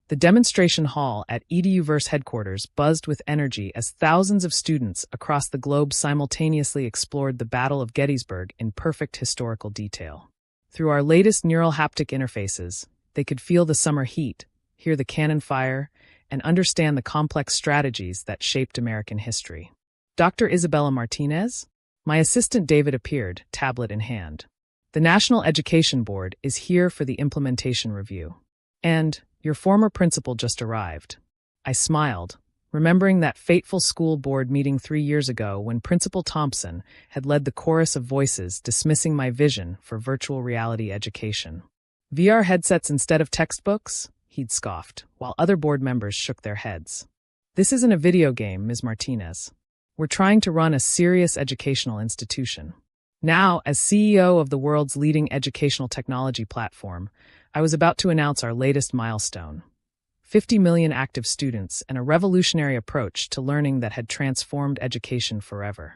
The demonstration hall at EduVerse headquarters buzzed with energy as thousands of students across the globe simultaneously explored the Battle of Gettysburg in perfect historical detail. Through our latest neural haptic interfaces, they could feel the summer heat, hear the cannon fire, and understand the complex strategies that shaped American history. Dr. Isabella Martinez? My assistant David appeared, tablet in hand. The National Education Board is here for the implementation review. And your former principal just arrived. I smiled, remembering that fateful school board meeting 3 years ago when Principal Thompson had led the chorus of voices dismissing my vision for virtual reality education. VR headsets instead of textbooks? He'd scoffed, while other board members shook their heads. This isn't a video game, Ms. Martinez. We're trying to run a serious educational institution. Now, as CEO of the world's leading educational technology platform, I was about to announce our latest milestone. 50 million active students and a revolutionary approach to learning that had transformed education forever.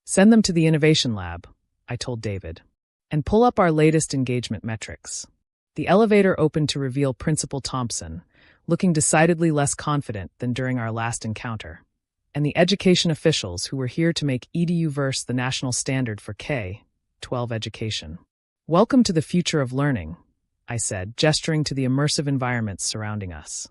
Send them to the Innovation Lab, I told David, and pull up our latest engagement metrics. The elevator opened to reveal Principal Thompson, looking decidedly less confident than during our last encounter, and the education officials who were here to make EduVerse the national standard for K-12 education. Welcome to the future of learning, I said, gesturing to the immersive environments surrounding us,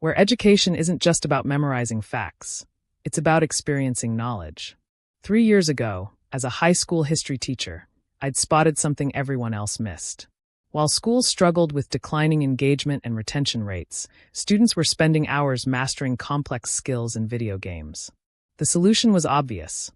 where education isn't just about memorizing facts, it's about experiencing knowledge. 3 years ago, as a high school history teacher, I'd spotted something everyone else missed. While schools struggled with declining engagement and retention rates, students were spending hours mastering complex skills in video games. The solution was obvious.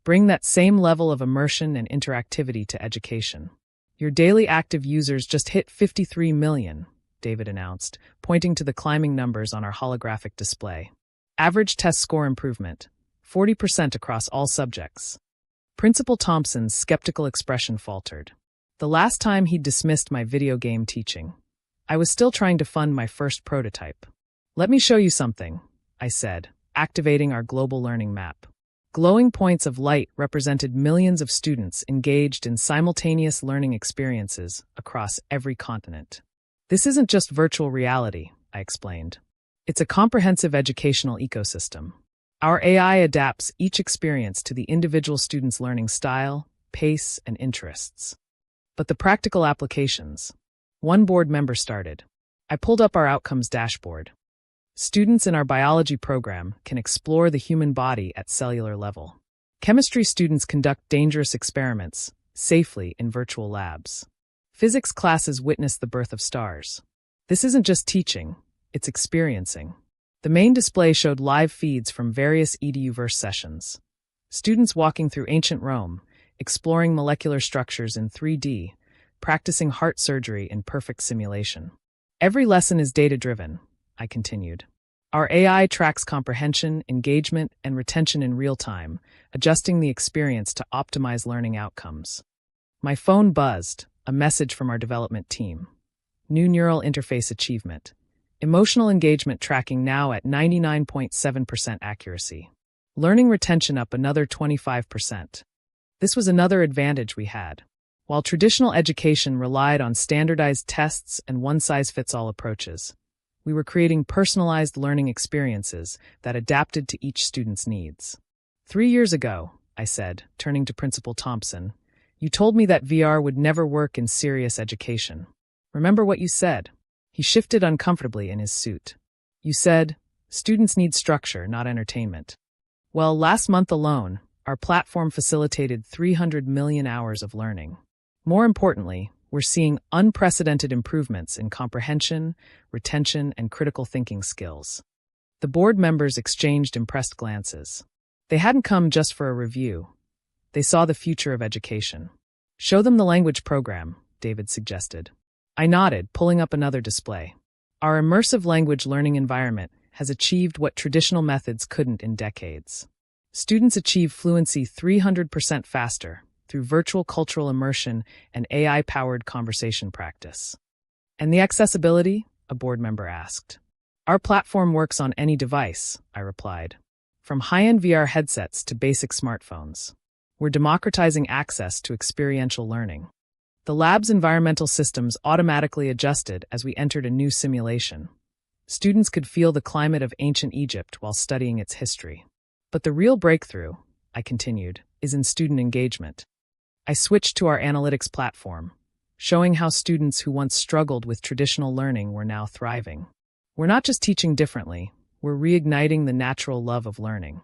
Bring that same level of immersion and interactivity to education. Your daily active users just hit 53 million, David announced, pointing to the climbing numbers on our holographic display. Average test score improvement, 40% across all subjects. Principal Thompson's skeptical expression faltered. The last time he'd dismissed my video game teaching, I was still trying to fund my first prototype. Let me show you something, I said, activating our global learning map. Glowing points of light represented millions of students engaged in simultaneous learning experiences across every continent. This isn't just virtual reality, I explained. It's a comprehensive educational ecosystem. Our AI adapts each experience to the individual student's learning style, pace, and interests. But the practical applications. One board member started. I pulled up our outcomes dashboard. Students in our biology program can explore the human body at cellular level. Chemistry students conduct dangerous experiments safely in virtual labs. Physics classes witness the birth of stars. This isn't just teaching, it's experiencing. The main display showed live feeds from various EduVerse sessions. Students walking through ancient Rome, exploring molecular structures in 3D, practicing heart surgery in perfect simulation. Every lesson is data-driven, I continued. Our AI tracks comprehension, engagement, and retention in real time, adjusting the experience to optimize learning outcomes. My phone buzzed, a message from our development team. New neural interface achievement. Emotional engagement tracking now at 99.7% accuracy. Learning retention up another 25%. This was another advantage we had. While traditional education relied on standardized tests and one-size-fits-all approaches, we were creating personalized learning experiences that adapted to each student's needs. 3 years ago, I said, turning to Principal Thompson, you told me that VR would never work in serious education. Remember what you said? He shifted uncomfortably in his suit. You said, students need structure, not entertainment. Well, last month alone, our platform facilitated 300 million hours of learning. More importantly, we're seeing unprecedented improvements in comprehension, retention, and critical thinking skills. The board members exchanged impressed glances. They hadn't come just for a review. They saw the future of education. Show them the language program, David suggested. I nodded, pulling up another display. Our immersive language learning environment has achieved what traditional methods couldn't in decades. Students achieve fluency 300% faster through virtual cultural immersion and AI-powered conversation practice. And the accessibility? A board member asked. Our platform works on any device, I replied. From high-end VR headsets to basic smartphones. We're democratizing access to experiential learning. The lab's environmental systems automatically adjusted as we entered a new simulation. Students could feel the climate of ancient Egypt while studying its history. But the real breakthrough, I continued, is in student engagement. I switched to our analytics platform, showing how students who once struggled with traditional learning were now thriving. We're not just teaching differently, we're reigniting the natural love of learning.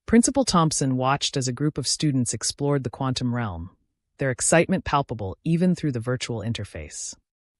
Principal Thompson watched as a group of students explored the quantum realm, their excitement palpable even through the virtual interface.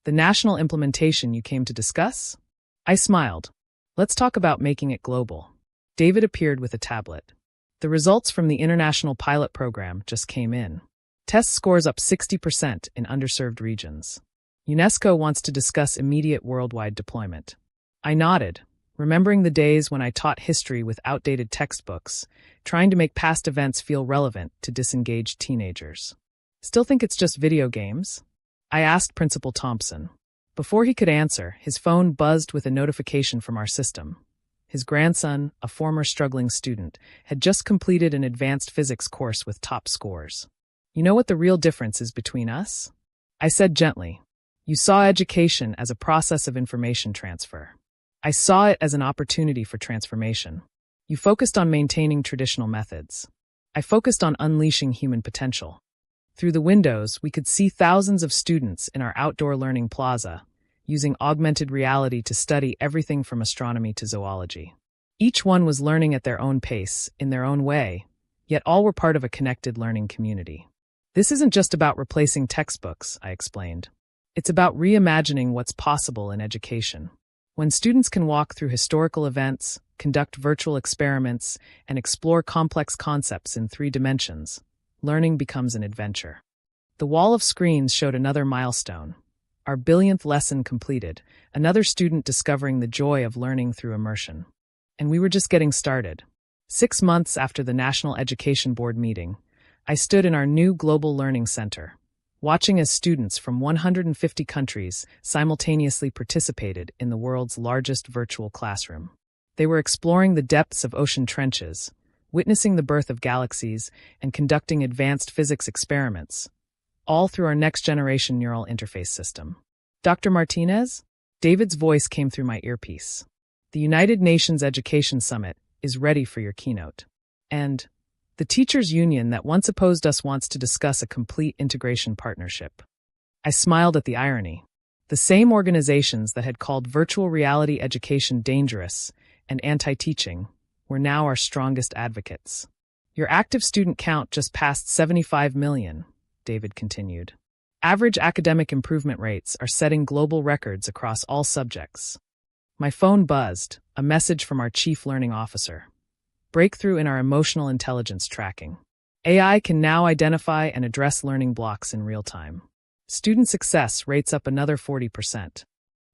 The national implementation you came to discuss? I smiled. Let's talk about making it global. David appeared with a tablet. The results from the international pilot program just came in. Test scores up 60% in underserved regions. UNESCO wants to discuss immediate worldwide deployment. I nodded, remembering the days when I taught history with outdated textbooks, trying to make past events feel relevant to disengaged teenagers. Still think it's just video games? I asked Principal Thompson. Before he could answer, his phone buzzed with a notification from our system. His grandson, a former struggling student, had just completed an advanced physics course with top scores. You know what the real difference is between us? I said gently. You saw education as a process of information transfer. I saw it as an opportunity for transformation. You focused on maintaining traditional methods. I focused on unleashing human potential. Through the windows, we could see thousands of students in our outdoor learning plaza, using augmented reality to study everything from astronomy to zoology. Each one was learning at their own pace, in their own way, yet all were part of a connected learning community. This isn't just about replacing textbooks, I explained. It's about reimagining what's possible in education. When students can walk through historical events, conduct virtual experiments, and explore complex concepts in 3 dimensions, learning becomes an adventure. The wall of screens showed another milestone. Our 1,000th lesson completed, another student discovering the joy of learning through immersion. And we were just getting started. 6 months after the National Education Board meeting, I stood in our new Global Learning Center, watching as students from 150 countries simultaneously participated in the world's largest virtual classroom. They were exploring the depths of ocean trenches, witnessing the birth of galaxies, and conducting advanced physics experiments, all through our next-generation neural interface system. Dr. Martinez? David's voice came through my earpiece. The United Nations Education Summit is ready for your keynote. And the teachers' union that once opposed us wants to discuss a complete integration partnership. I smiled at the irony. The same organizations that had called virtual reality education dangerous and anti-teaching were now our strongest advocates. Your active student count just passed 75 million, David continued. Average academic improvement rates are setting global records across all subjects. My phone buzzed, a message from our chief learning officer. Breakthrough in our emotional intelligence tracking. AI can now identify and address learning blocks in real time. Student success rates up another 40%.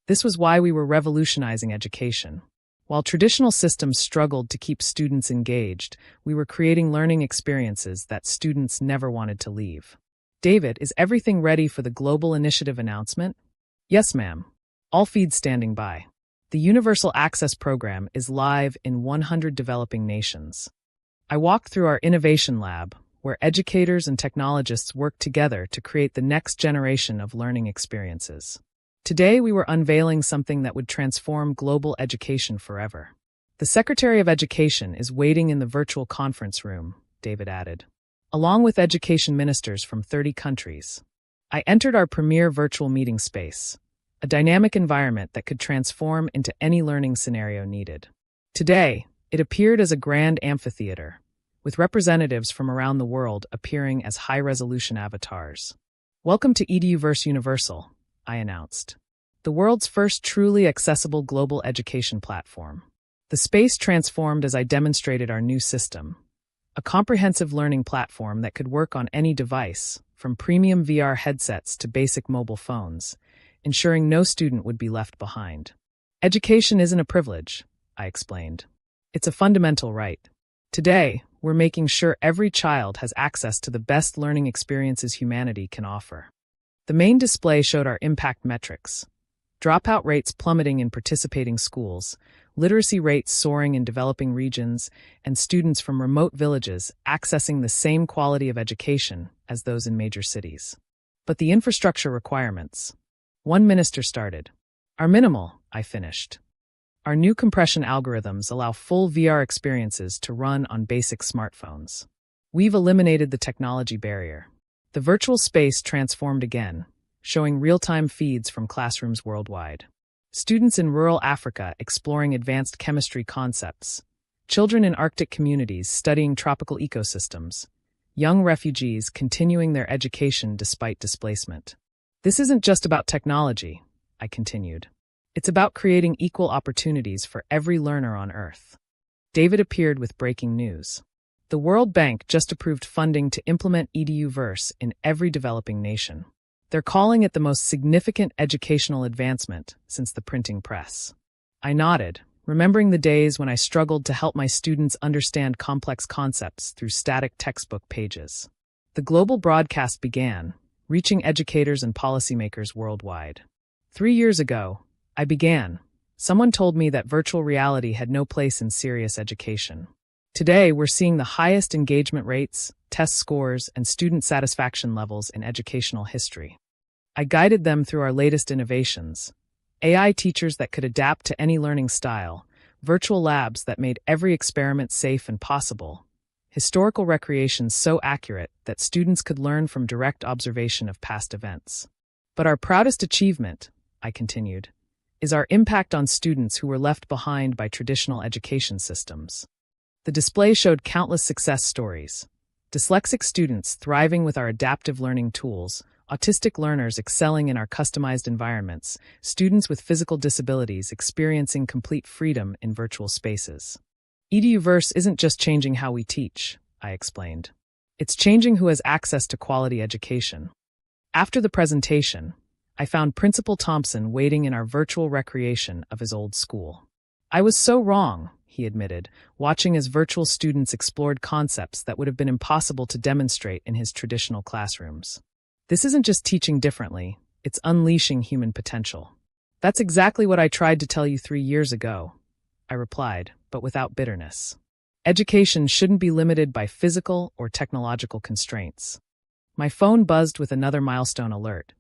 This was why we were revolutionizing education. While traditional systems struggled to keep students engaged, we were creating learning experiences that students never wanted to leave. David, is everything ready for the global initiative announcement? Yes, ma'am. All feeds standing by. The Universal Access Program is live in 100 developing nations. I walked through our innovation lab, where educators and technologists work together to create the next generation of learning experiences. Today, we were unveiling something that would transform global education forever. The Secretary of Education is waiting in the virtual conference room, David added, along with education ministers from 30 countries. I entered our premier virtual meeting space, a dynamic environment that could transform into any learning scenario needed. Today, it appeared as a grand amphitheater, with representatives from around the world appearing as high-resolution avatars. Welcome to EduVerse Universal, I announced, the world's first truly accessible global education platform. The space transformed as I demonstrated our new system, a comprehensive learning platform that could work on any device, from premium VR headsets to basic mobile phones, ensuring no student would be left behind. Education isn't a privilege, I explained. It's a fundamental right. Today, we're making sure every child has access to the best learning experiences humanity can offer. The main display showed our impact metrics. Dropout rates plummeting in participating schools, literacy rates soaring in developing regions, and students from remote villages accessing the same quality of education as those in major cities. But the infrastructure requirements. One minister started. Are minimal, I finished. Our new compression algorithms allow full VR experiences to run on basic smartphones. We've eliminated the technology barrier. The virtual space transformed again, showing real-time feeds from classrooms worldwide. Students in rural Africa exploring advanced chemistry concepts. Children in Arctic communities studying tropical ecosystems. Young refugees continuing their education despite displacement. This isn't just about technology, I continued. It's about creating equal opportunities for every learner on Earth. David appeared with breaking news. The World Bank just approved funding to implement EduVerse in every developing nation. They're calling it the most significant educational advancement since the printing press. I nodded, remembering the days when I struggled to help my students understand complex concepts through static textbook pages. The global broadcast began, reaching educators and policymakers worldwide. 3 years ago, I began. Someone told me that virtual reality had no place in serious education. Today, we're seeing the highest engagement rates, test scores, and student satisfaction levels in educational history. I guided them through our latest innovations. AI teachers that could adapt to any learning style, virtual labs that made every experiment safe and possible, historical recreations so accurate that students could learn from direct observation of past events. But our proudest achievement, I continued, is our impact on students who were left behind by traditional education systems. The display showed countless success stories. Dyslexic students thriving with our adaptive learning tools, autistic learners excelling in our customized environments, students with physical disabilities experiencing complete freedom in virtual spaces. EduVerse isn't just changing how we teach, I explained. It's changing who has access to quality education. After the presentation, I found Principal Thompson waiting in our virtual recreation of his old school. I was so wrong, he admitted, watching as virtual students explored concepts that would have been impossible to demonstrate in his traditional classrooms. This isn't just teaching differently, it's unleashing human potential. That's exactly what I tried to tell you 3 years ago, I replied, but without bitterness. Education shouldn't be limited by physical or technological constraints. My phone buzzed with another milestone alert.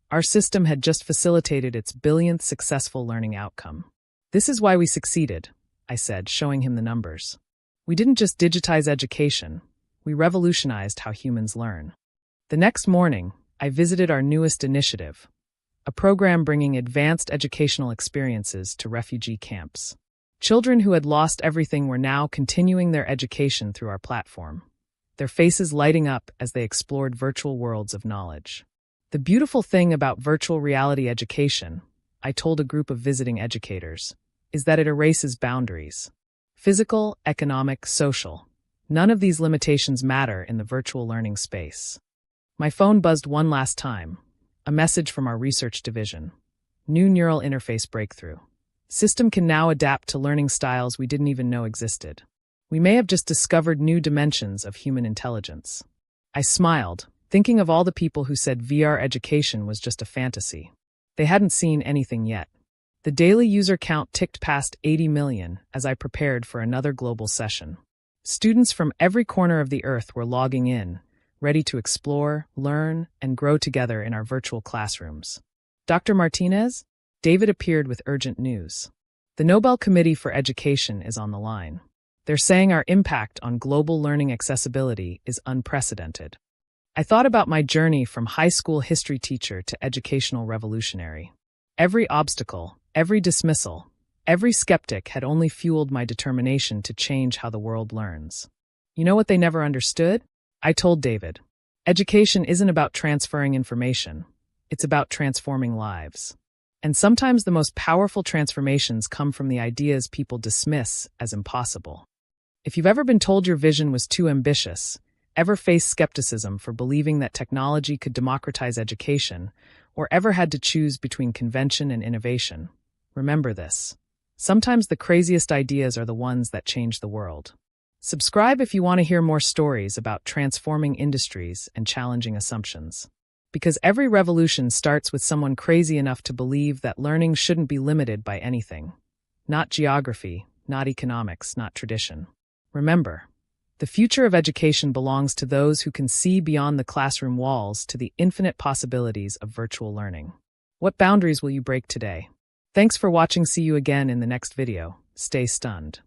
Our system had just facilitated its billionth successful learning outcome. This is why we succeeded, I said, showing him the numbers. We didn't just digitize education, we revolutionized how humans learn. The next morning, I visited our newest initiative, a program bringing advanced educational experiences to refugee camps. Children who had lost everything were now continuing their education through our platform, their faces lighting up as they explored virtual worlds of knowledge. The beautiful thing about virtual reality education, I told a group of visiting educators, is that it erases boundaries. Physical, economic, social. None of these limitations matter in the virtual learning space. My phone buzzed one last time. A message from our research division. New neural interface breakthrough. System can now adapt to learning styles we didn't even know existed. We may have just discovered new dimensions of human intelligence. I smiled, thinking of all the people who said VR education was just a fantasy. They hadn't seen anything yet. The daily user count ticked past 80 million as I prepared for another global session. Students from every corner of the earth were logging in, ready to explore, learn, and grow together in our virtual classrooms. Dr. Martinez? David appeared with urgent news. The Nobel Committee for Education is on the line. They're saying our impact on global learning accessibility is unprecedented. I thought about my journey from high school history teacher to educational revolutionary. Every obstacle, every dismissal, every skeptic had only fueled my determination to change how the world learns. You know what they never understood? I told David, education isn't about transferring information. It's about transforming lives. And sometimes the most powerful transformations come from the ideas people dismiss as impossible. If you've ever been told your vision was too ambitious, ever faced skepticism for believing that technology could democratize education, or ever had to choose between convention and innovation, remember this. Sometimes the craziest ideas are the ones that change the world. Subscribe if you want to hear more stories about transforming industries and challenging assumptions. Because every revolution starts with someone crazy enough to believe that learning shouldn't be limited by anything. Not geography, not economics, not tradition. Remember, the future of education belongs to those who can see beyond the classroom walls to the infinite possibilities of virtual learning. What boundaries will you break today? Thanks for watching. See you again in the next video. Stay stunned.